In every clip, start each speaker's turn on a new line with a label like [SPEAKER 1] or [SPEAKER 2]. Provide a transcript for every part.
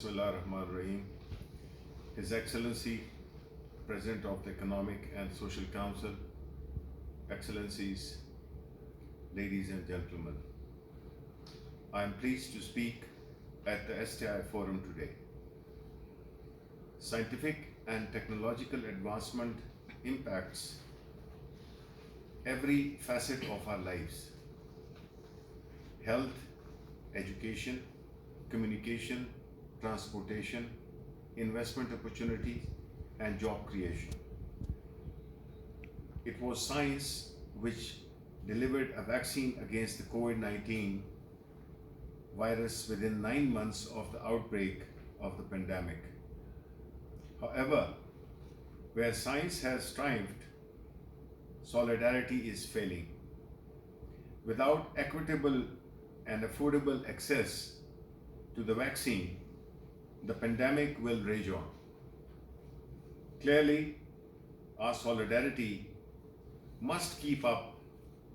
[SPEAKER 1] Bismillah Rahman Rahim. His Excellency, President of the Economic and Social Council, Excellencies, ladies and gentlemen, I am pleased to speak at the STI Forum today. Scientific and technological advancement impacts every facet of our lives: health, education, communication, transportation, investment opportunities, and job creation. It was science which delivered a vaccine against the COVID-19 virus within 9 months of the outbreak of the pandemic. However, where science has triumphed, solidarity is failing. Without equitable and affordable access to the vaccine, the pandemic will rage on. Clearly, our solidarity must keep up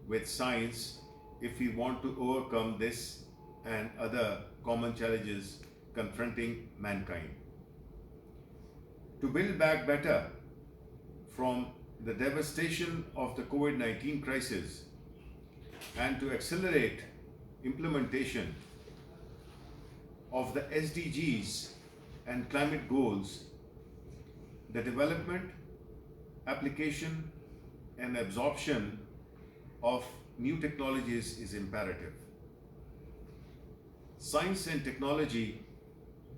[SPEAKER 1] with science if we want to overcome this and other common challenges confronting mankind. To build back better from the devastation of the COVID-19 crisis and to accelerate implementation of the SDGs and climate goals, the development, application, and absorption of new technologies is imperative. Science and technology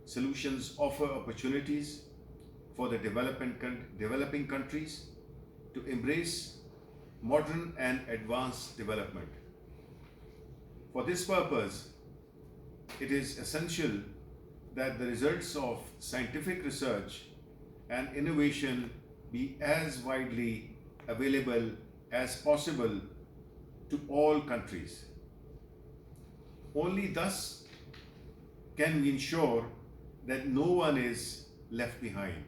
[SPEAKER 1] solutions offer opportunities for the developing countries to embrace modern and advanced development. For this purpose, it is essential that the results of scientific research and innovation be as widely available as possible to all countries. Only thus can we ensure that no one is left behind.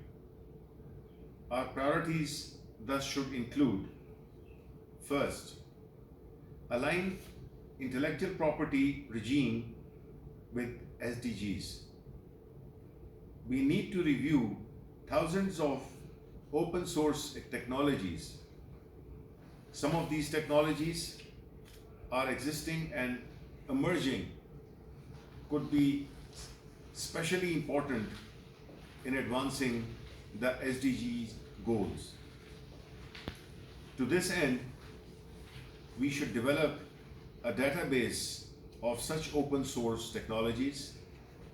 [SPEAKER 1] Our priorities thus should include: first, align intellectual property regime with SDGs. We need to review thousands of open source technologies. Some of these technologies are existing and emerging, could be especially important in advancing the SDGs goals. To this end, we should develop a database of such open source technologies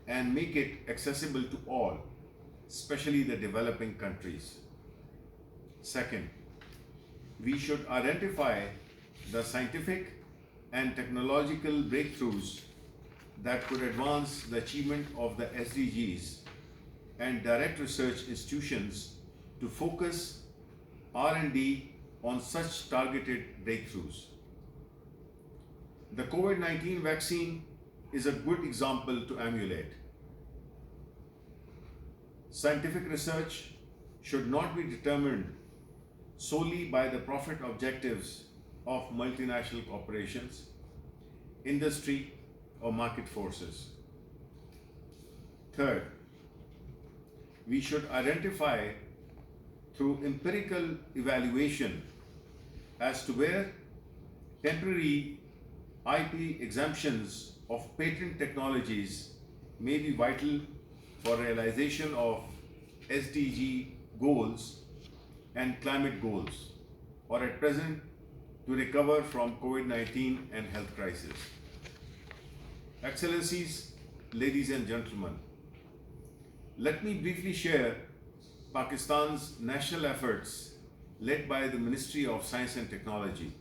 [SPEAKER 1] and make it accessible to all, especially the developing countries. Second, we should identify the scientific and technological breakthroughs that could advance the achievement of the SDGs and direct research institutions to focus R&D on such targeted breakthroughs. The COVID-19 vaccine is a good example to emulate. Scientific research should not be determined solely by the profit objectives of multinational corporations, industry, or market forces. Third, we should identify through empirical evaluation as to where temporary IP exemptions of patent technologies may be vital for realization of SDG goals and climate goals, or at present to recover from COVID-19 and health crisis. Excellencies, ladies and gentlemen, let me briefly share Pakistan's national efforts led by the Ministry of Science and Technology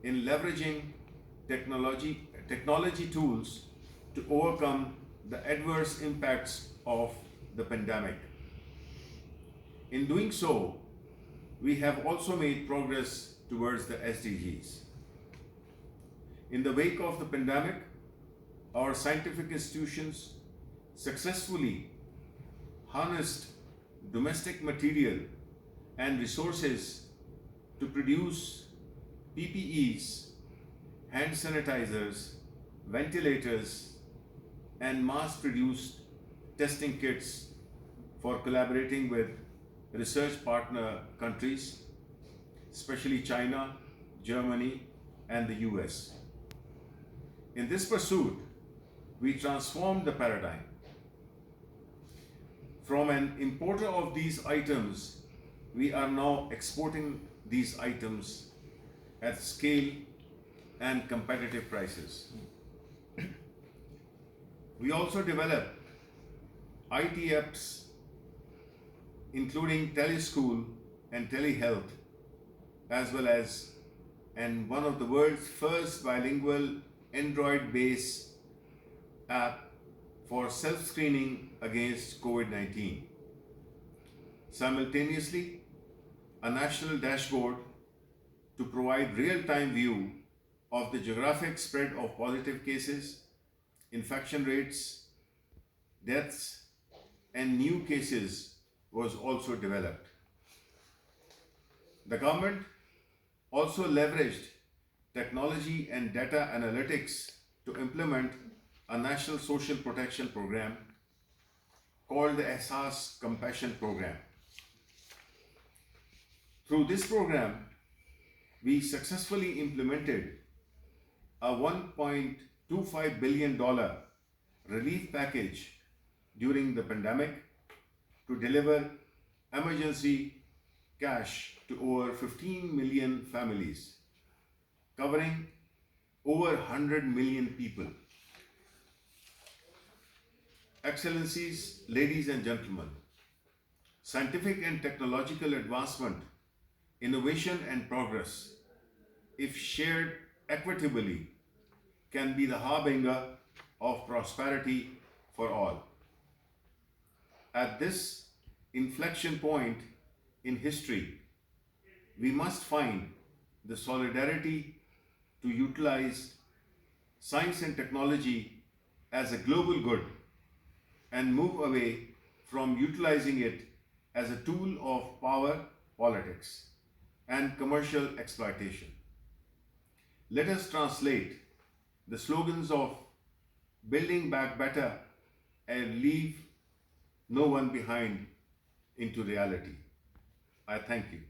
[SPEAKER 1] in leveraging technology tools to overcome the adverse impacts of the pandemic. In doing so, we have also made progress towards the SDGs. In the wake of the pandemic, our scientific institutions successfully harnessed domestic material and resources to produce PPEs, hand sanitizers, ventilators, and mass-produced testing kits for collaborating with research partner countries, especially China, Germany, and the US. In this pursuit, we transformed the paradigm. From an importer of these items, we are now exporting these items at scale and competitive prices. We also developed IT apps including teleschool and telehealth, as well as one of the world's first bilingual Android-based app for self-screening against COVID-19. Simultaneously, a national dashboard to provide real-time view of the geographic spread of positive cases, infection rates, deaths, and new cases was also developed. The government also leveraged technology and data analytics to implement a national social protection program called the STI Compassion Program. Through this program, we successfully implemented a $1.25 billion relief package during the pandemic to deliver emergency cash to over 15 million families, covering over 100 million people. Excellencies, ladies and gentlemen, scientific and technological advancement, innovation and progress, if shared equitably, can be the harbinger of prosperity for all. At this inflection point in history, we must find the solidarity to utilize science and technology as a global good and move away from utilizing it as a tool of power politics and commercial exploitation. Let us translate the slogans of building back better and leave no one behind into reality. I thank you.